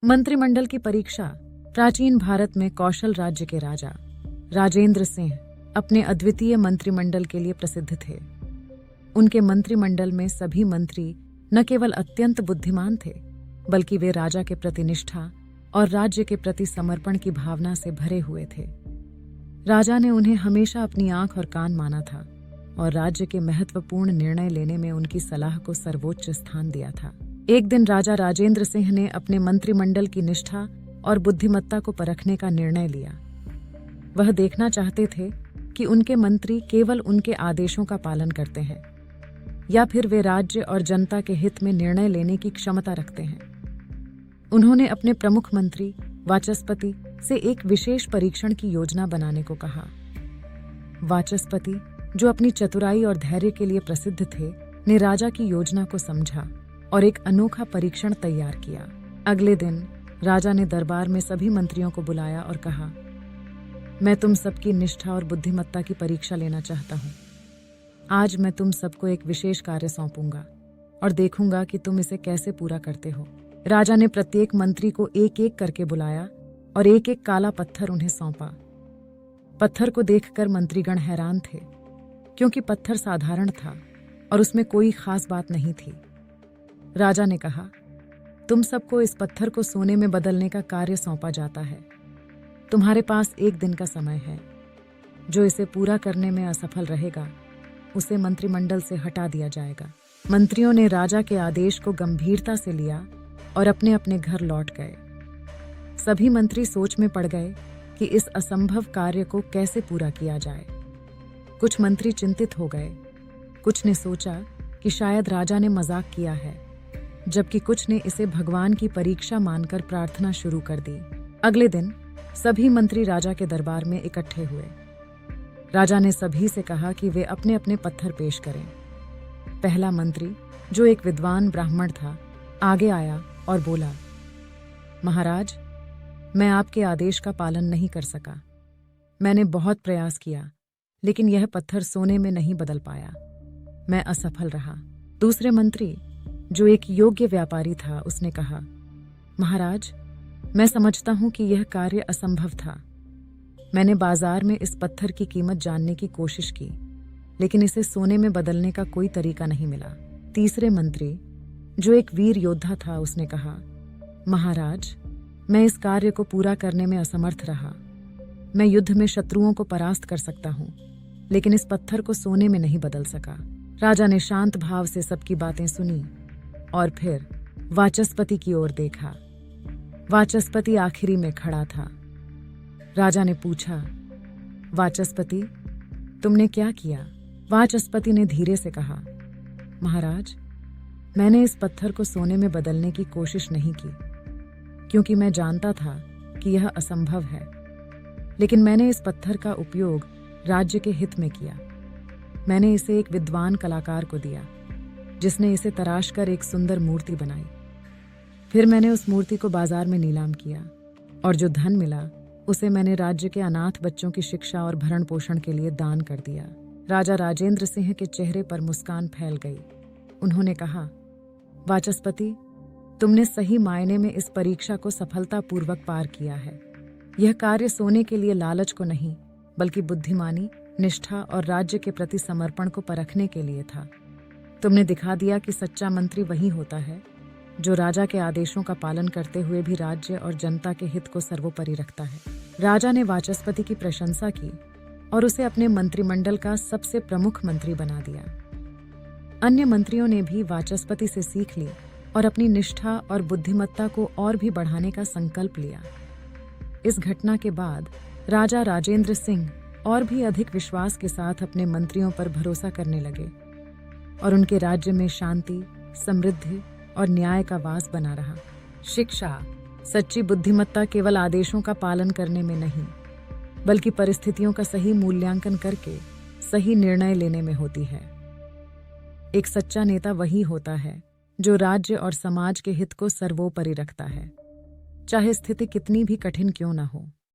मंत्रिमंडल की परीक्षा। प्राचीन भारत में कौशल राज्य के राजा राजेंद्र सिंह अपने अद्वितीय मंत्रिमंडल के लिए प्रसिद्ध थे। उनके मंत्रिमंडल में सभी मंत्री न केवल अत्यंत बुद्धिमान थे, बल्कि वे राजा के प्रति निष्ठा और राज्य के प्रति समर्पण की भावना से भरे हुए थे। राजा ने उन्हें हमेशा अपनी आंख और कान माना था और राज्य के महत्वपूर्ण निर्णय लेने में उनकी सलाह को सर्वोच्च स्थान दिया था। एक दिन राजा राजेंद्र सिंह ने अपने मंत्रिमंडल की निष्ठा और बुद्धिमत्ता को परखने का निर्णय लिया। वह देखना चाहते थे कि उनके मंत्री केवल उनके आदेशों का पालन करते हैं या फिर वे राज्य और जनता के हित में निर्णय लेने की क्षमता रखते हैं। उन्होंने अपने प्रमुख मंत्री वाचस्पति से एक विशेष परीक्षण की योजना बनाने को कहा। वाचस्पति, जो अपनी चतुराई और धैर्य के लिए प्रसिद्ध थे, ने राजा की योजना को समझा और एक अनोखा परीक्षण तैयार किया। अगले दिन राजा ने दरबार में सभी मंत्रियों को बुलाया और कहा, मैं तुम सबकी निष्ठा और बुद्धिमत्ता की परीक्षा लेना चाहता हूँ। आज मैं तुम सबको एक विशेष कार्य सौंपूंगा और देखूंगा कि तुम इसे कैसे पूरा करते हो। राजा ने प्रत्येक मंत्री को एक एक करके बुलाया और एक एक काला पत्थर उन्हें सौंपा। पत्थर को देखकर मंत्रीगण हैरान थे, क्योंकि पत्थर साधारण था और उसमें कोई खास बात नहीं थी। राजा ने कहा, तुम सबको इस पत्थर को सोने में बदलने का कार्य सौंपा जाता है। तुम्हारे पास एक दिन का समय है। जो इसे पूरा करने में असफल रहेगा, उसे मंत्रिमंडल से हटा दिया जाएगा। मंत्रियों ने राजा के आदेश को गंभीरता से लिया और अपने अपने घर लौट गए। सभी मंत्री सोच में पड़ गए कि इस असंभव कार्य को कैसे पूरा किया जाए। कुछ मंत्री चिंतित हो गए, कुछ ने सोचा कि शायद राजा ने मजाक किया है, जबकि कुछ ने इसे भगवान की परीक्षा मानकर प्रार्थना शुरू कर दी। अगले दिन सभी मंत्री राजा के दरबार में इकट्ठे हुए। राजा ने सभी से कहा कि वे अपने अपने पत्थर पेश करें। पहला मंत्री, जो एक विद्वान ब्राह्मण था, आगे आया और बोला, महाराज, मैं आपके आदेश का पालन नहीं कर सका। मैंने बहुत प्रयास किया, लेकिन यह पत्थर सोने में नहीं बदल पाया। मैं असफल रहा। दूसरे मंत्री, जो एक योग्य व्यापारी था, उसने कहा, महाराज, मैं समझता हूं कि यह कार्य असंभव था। मैंने बाजार में इस पत्थर की कीमत जानने की कोशिश की, लेकिन इसे सोने में बदलने का कोई तरीका नहीं मिला। तीसरे मंत्री, जो एक वीर योद्धा था, उसने कहा, महाराज, मैं इस कार्य को पूरा करने में असमर्थ रहा। मैं युद्ध में शत्रुओं को परास्त कर सकता हूँ, लेकिन इस पत्थर को सोने में नहीं बदल सका। राजा ने शांत भाव से सबकी बातें सुनी और फिर वाचस्पति की ओर देखा। वाचस्पति आखिरी में खड़ा था। राजा ने पूछा, वाचस्पति, तुमने क्या किया? वाचस्पति ने धीरे से कहा, महाराज, मैंने इस पत्थर को सोने में बदलने की कोशिश नहीं की, क्योंकि मैं जानता था कि यह असंभव है। लेकिन मैंने इस पत्थर का उपयोग राज्य के हित में किया। मैंने इसे एक विद्वान कलाकार को दिया, जिसने इसे तराश कर एक सुंदर मूर्ति बनाई। फिर मैंने उस मूर्ति को बाजार में नीलाम किया और जो धन मिला उसे मैंने राज्य के अनाथ बच्चों की शिक्षा और भरण पोषण के लिए दान कर दिया। राजा राजेंद्र सिंह के चेहरे पर मुस्कान फैल गई। उन्होंने कहा, वाचस्पति, तुमने सही मायने में इस परीक्षा को सफलतापूर्वक पार किया है। यह कार्य सोने के लिए लालच को नहीं, बल्कि बुद्धिमानी, निष्ठा और राज्य के प्रति समर्पण को परखने के लिए था। तुमने दिखा दिया कि सच्चा मंत्री वही होता है जो राजा के आदेशों का पालन करते हुए भी राज्य और जनता के हित को सर्वोपरि रखता है। राजा ने वाचस्पति की प्रशंसा की और उसे अपने मंत्रिमंडल का सबसे प्रमुख मंत्री बना दिया। अन्य मंत्रियों ने भी वाचस्पति से सीख ली और अपनी निष्ठा और बुद्धिमत्ता को और भी बढ़ाने का संकल्प लिया। इस घटना के बाद राजा राजेंद्र सिंह और भी अधिक विश्वास के साथ अपने मंत्रियों पर भरोसा करने लगे और उनके राज्य में शांति, समृद्धि और न्याय का वास बना रहा। शिक्षा, सच्ची बुद्धिमत्ता केवल आदेशों का पालन करने में नहीं, बल्कि परिस्थितियों का सही मूल्यांकन करके सही निर्णय लेने में होती है। एक सच्चा नेता वही होता है जो राज्य और समाज के हित को सर्वोपरि रखता है, चाहे स्थिति कितनी भी कठिन क्यों न हो।